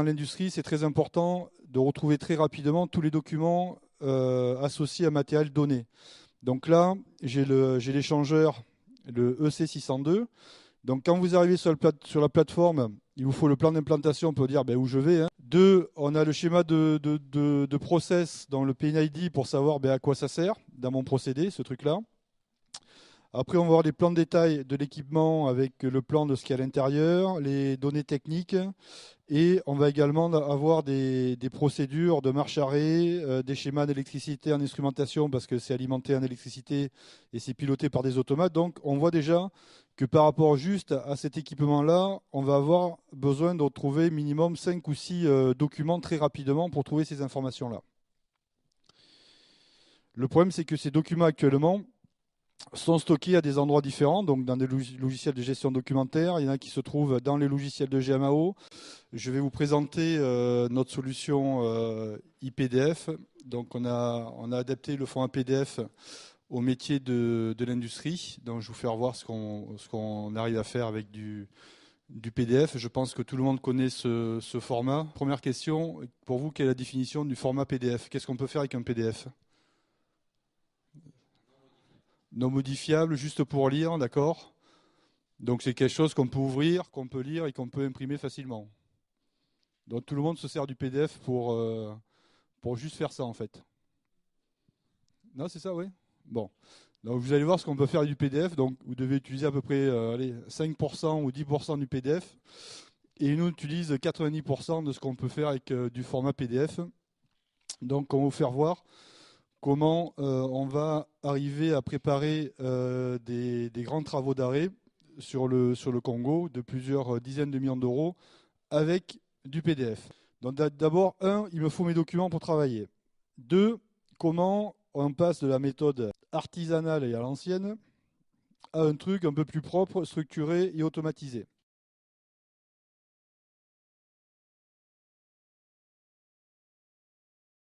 Dans l'industrie, c'est très important de retrouver très rapidement tous les documents associés à matériel donné. Donc là, j'ai l'échangeur, le EC602. Donc quand vous arrivez sur la plateforme, il vous faut le plan d'implantation pour dire ben, où je vais. Hein. Deux, on a le schéma de process dans le PNID pour savoir ben, à quoi ça sert dans mon procédé, ce truc-là. Après, on va voir les plans de détail de l'équipement avec le plan de ce qu'il y a à l'intérieur, les données techniques. Et on va également avoir des procédures de marche-arrêt, des schémas d'électricité en instrumentation parce que c'est alimenté en électricité et c'est piloté par des automates. Donc on voit déjà que par rapport juste à cet équipement-là, on va avoir besoin de retrouver minimum 5 ou 6 documents très rapidement pour trouver ces informations-là. Le problème, c'est que ces documents actuellement sont stockés à des endroits différents, donc dans des logiciels de gestion documentaire. Il y en a qui se trouvent dans les logiciels de GMAO. Je vais vous présenter notre solution IPDF. Donc on a adapté le format PDF au métier de l'industrie. Donc je vais vous faire voir ce qu'on arrive à faire avec du PDF. Je pense que tout le monde connaît ce format. Première question, pour vous, quelle est la définition du format PDF? Qu'est-ce qu'on peut faire avec un PDF? Non modifiable, juste pour lire, d'accord? Donc c'est quelque chose qu'on peut ouvrir, qu'on peut lire et qu'on peut imprimer facilement. Donc tout le monde se sert du PDF pour juste faire ça en fait. Non, c'est ça, oui. Bon. Donc vous allez voir ce qu'on peut faire du PDF. Donc vous devez utiliser à peu près allez, 5% ou 10% du PDF. Et nous, on utilise 90% de ce qu'on peut faire avec du format PDF. Donc on va vous faire voir comment on va arriver à préparer des grands travaux d'arrêt sur le Congo de plusieurs dizaines de millions d'euros avec du PDF. Donc d'abord, il me faut mes documents pour travailler. Deux, comment on passe de la méthode artisanale et à l'ancienne à un truc un peu plus propre, structuré et automatisé.